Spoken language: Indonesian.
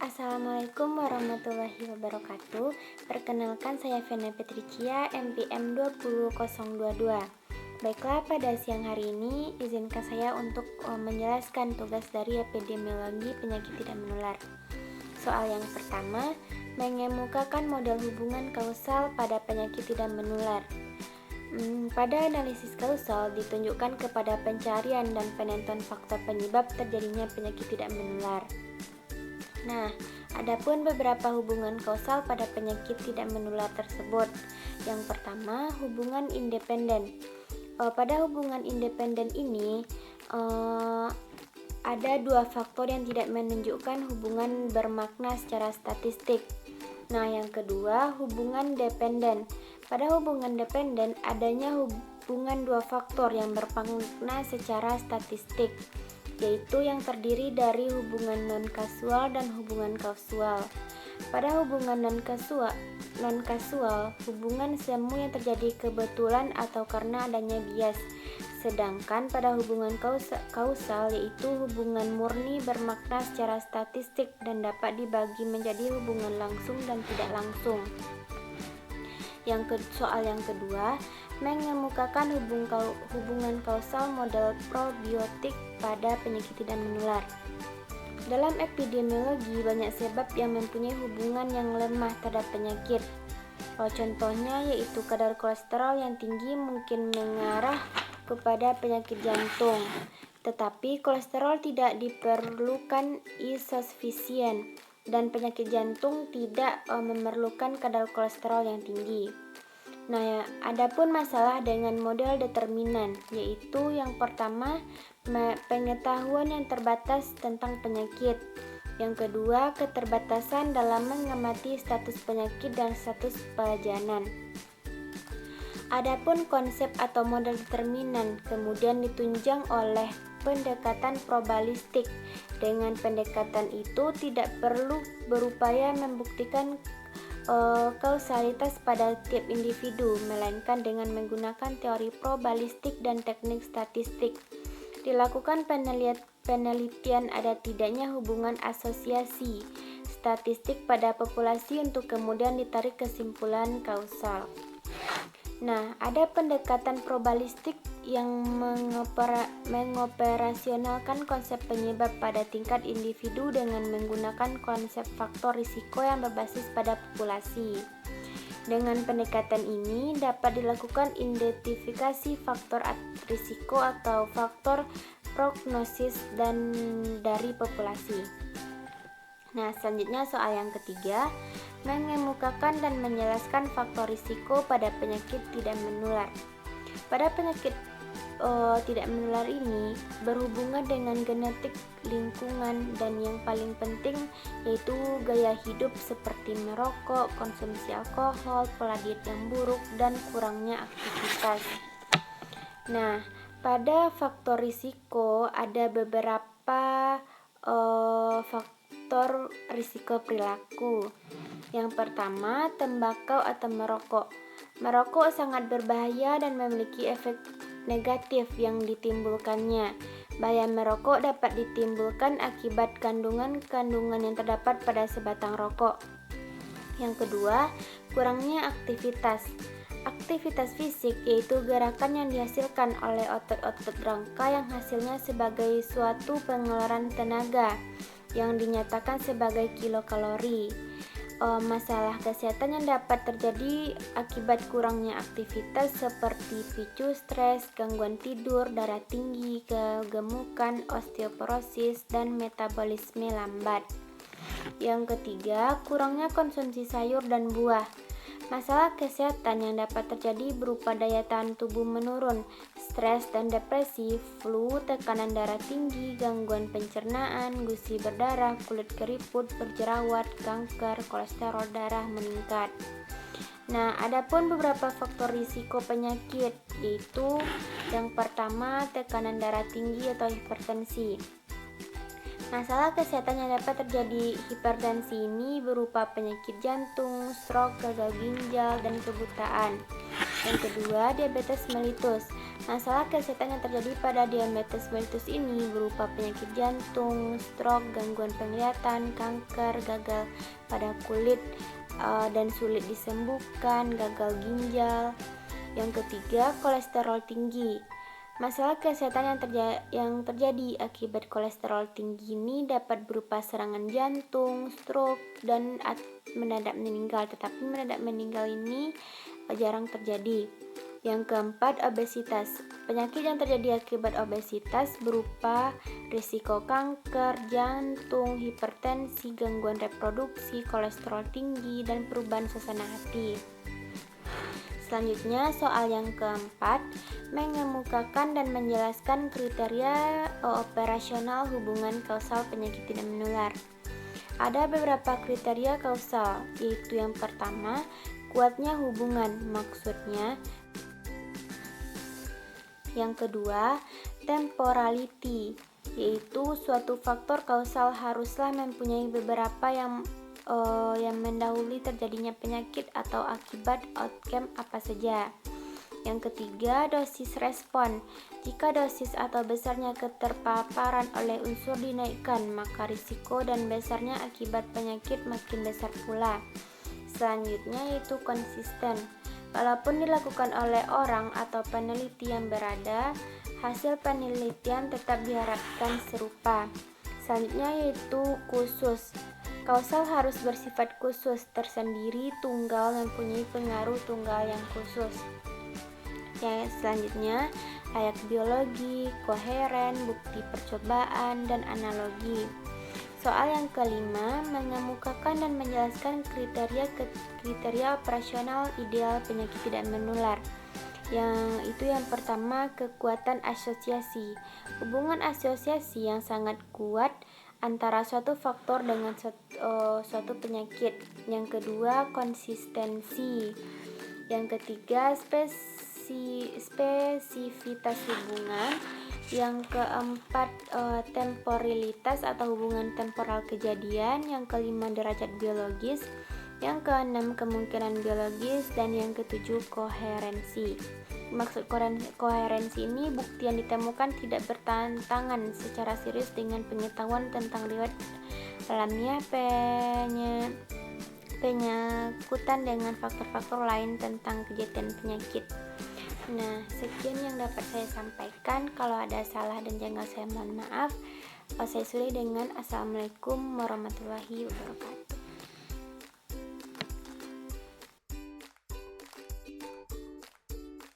Assalamualaikum warahmatullahi wabarakatuh. Perkenalkan saya Vena Petricia, MPM 20022. Baiklah, pada siang hari ini izinkan saya untuk menjelaskan tugas dari epidemiologi penyakit tidak menular. Soal yang pertama, mengemukakan model hubungan kausal pada penyakit tidak menular. Pada analisis kausal ditunjukkan kepada pencarian dan penentuan faktor penyebab terjadinya penyakit tidak menular. Nah, adapun beberapa hubungan kausal pada penyakit tidak menular tersebut. Yang pertama, hubungan independen. Pada hubungan independen ini ada dua faktor yang tidak menunjukkan hubungan bermakna secara statistik. Nah, yang kedua, hubungan dependen. Pada hubungan dependen adanya hubungan dua faktor yang bermakna secara statistik, yaitu yang terdiri dari hubungan non-kasual dan hubungan kausual. Pada hubungan non-kasual, hubungan semu yang terjadi kebetulan atau karena adanya bias. Sedangkan pada hubungan kausal yaitu hubungan murni bermakna secara statistik dan dapat dibagi menjadi hubungan langsung dan tidak langsung. Soal yang kedua, mengemukakan hubungan kausal model probiotik pada penyakit tidak menular. Dalam epidemiologi, banyak sebab yang mempunyai hubungan yang lemah terhadap penyakit. Contohnya yaitu kadar kolesterol yang tinggi mungkin mengarah kepada penyakit jantung, tetapi kolesterol tidak diperlukan isofisien dan penyakit jantung tidak memerlukan kadar kolesterol yang tinggi. Nah, adapun masalah dengan model determinan, yaitu yang pertama, pengetahuan yang terbatas tentang penyakit. Yang kedua, keterbatasan dalam mengamati status penyakit dan status pelayanan. Adapun konsep atau model determinan kemudian ditunjang oleh pendekatan probabilistik. Dengan pendekatan itu tidak perlu berupaya membuktikan kausalitas pada tiap individu, melainkan dengan menggunakan teori probabilistik dan teknik statistik. Dilakukan penelitian ada tidaknya hubungan asosiasi statistik pada populasi untuk kemudian ditarik kesimpulan kausal. Nah, ada pendekatan probabilistik yang mengoperasionalkan konsep penyebab pada tingkat individu dengan menggunakan konsep faktor risiko yang berbasis pada populasi. Dengan pendekatan ini dapat dilakukan identifikasi faktor risiko atau faktor prognosis dari populasi. Nah, selanjutnya soal yang ketiga, mengemukakan dan menjelaskan faktor risiko pada penyakit tidak menular. Pada penyakit tidak menular ini berhubungan dengan genetik, lingkungan, dan yang paling penting yaitu gaya hidup seperti merokok, konsumsi alkohol, pola diet yang buruk, dan kurangnya aktivitas. Nah, pada faktor risiko ada beberapa faktor risiko perilaku. Yang pertama, tembakau atau merokok. Merokok sangat berbahaya dan memiliki efek negatif yang ditimbulkannya. Bahaya merokok dapat ditimbulkan akibat kandungan-kandungan yang terdapat pada sebatang rokok. Yang kedua, kurangnya aktivitas. Aktivitas fisik yaitu gerakan yang dihasilkan oleh otot-otot rangka yang hasilnya sebagai suatu pengeluaran tenaga yang dinyatakan sebagai kilokalori. Masalah kesehatan yang dapat terjadi akibat kurangnya aktivitas seperti picu stres, gangguan tidur, darah tinggi, kegemukan, osteoporosis, dan metabolisme lambat. Yang ketiga, kurangnya konsumsi sayur dan buah. Masalah kesehatan yang dapat terjadi berupa daya tahan tubuh menurun, stres dan depresi, flu, tekanan darah tinggi, gangguan pencernaan, gusi berdarah, kulit keriput, berjerawat, kanker, kolesterol darah meningkat. Nah, adapun beberapa faktor risiko penyakit, yaitu yang pertama, tekanan darah tinggi atau hipertensi. Masalah kesehatan yang dapat terjadi hipertensi ini berupa penyakit jantung, stroke, gagal ginjal, dan kebutaan. Yang kedua, diabetes mellitus. Masalah kesehatan yang terjadi pada diabetes mellitus ini berupa penyakit jantung, stroke, gangguan penglihatan, kanker, gagal pada kulit dan sulit disembuhkan, gagal ginjal. Yang ketiga, kolesterol tinggi. Masalah kesehatan yang terjadi akibat kolesterol tinggi ini dapat berupa serangan jantung, stroke, dan mendadak meninggal. Tetapi mendadak meninggal ini jarang terjadi. Yang keempat, obesitas. Penyakit yang terjadi akibat obesitas berupa risiko kanker, jantung, hipertensi, gangguan reproduksi, kolesterol tinggi, dan perubahan suasana hati. Selanjutnya, soal yang keempat, mengemukakan dan menjelaskan kriteria operasional hubungan kausal penyakit tidak menular. Ada beberapa kriteria kausal, yaitu yang pertama, kuatnya hubungan, maksudnya. Yang kedua, temporality, yaitu suatu faktor kausal haruslah mempunyai beberapa yang mendahului terjadinya penyakit atau akibat outcome apa saja. Yang ketiga, dosis respon. Jika dosis atau besarnya keterpaparan oleh unsur dinaikkan, maka risiko dan besarnya akibat penyakit makin besar pula. Selanjutnya yaitu konsisten. Walaupun dilakukan oleh orang atau peneliti yang berada, hasil penelitian tetap diharapkan serupa. Selanjutnya yaitu khusus. Kausal harus bersifat khusus, tersendiri, tunggal, mempunyai pengaruh tunggal yang khusus. Yang selanjutnya, layak biologi, koheren, bukti percobaan, dan analogi. Soal yang kelima, mengemukakan dan menjelaskan kriteria operasional ideal penyakit tidak menular. Yang pertama, kekuatan asosiasi. Hubungan asosiasi yang sangat kuat antara suatu faktor dengan suatu penyakit. Yang kedua, konsistensi. Yang ketiga, spesifitas hubungan. Yang keempat, temporalitas atau hubungan temporal kejadian. Yang kelima, derajat biologis. Yang keenam, kemungkinan biologis. Dan yang ketujuh, koherensi. Maksud koherensi ini bukti yang ditemukan tidak bertentangan secara serius dengan pengetahuan tentang riwayat alamiah penyakutan dengan faktor-faktor lain tentang kejadian penyakit. Nah, sekian yang dapat saya sampaikan. Kalau ada salah dan janggal saya mohon maaf. Saya sudahi dengan Assalamualaikum warahmatullahi wabarakatuh.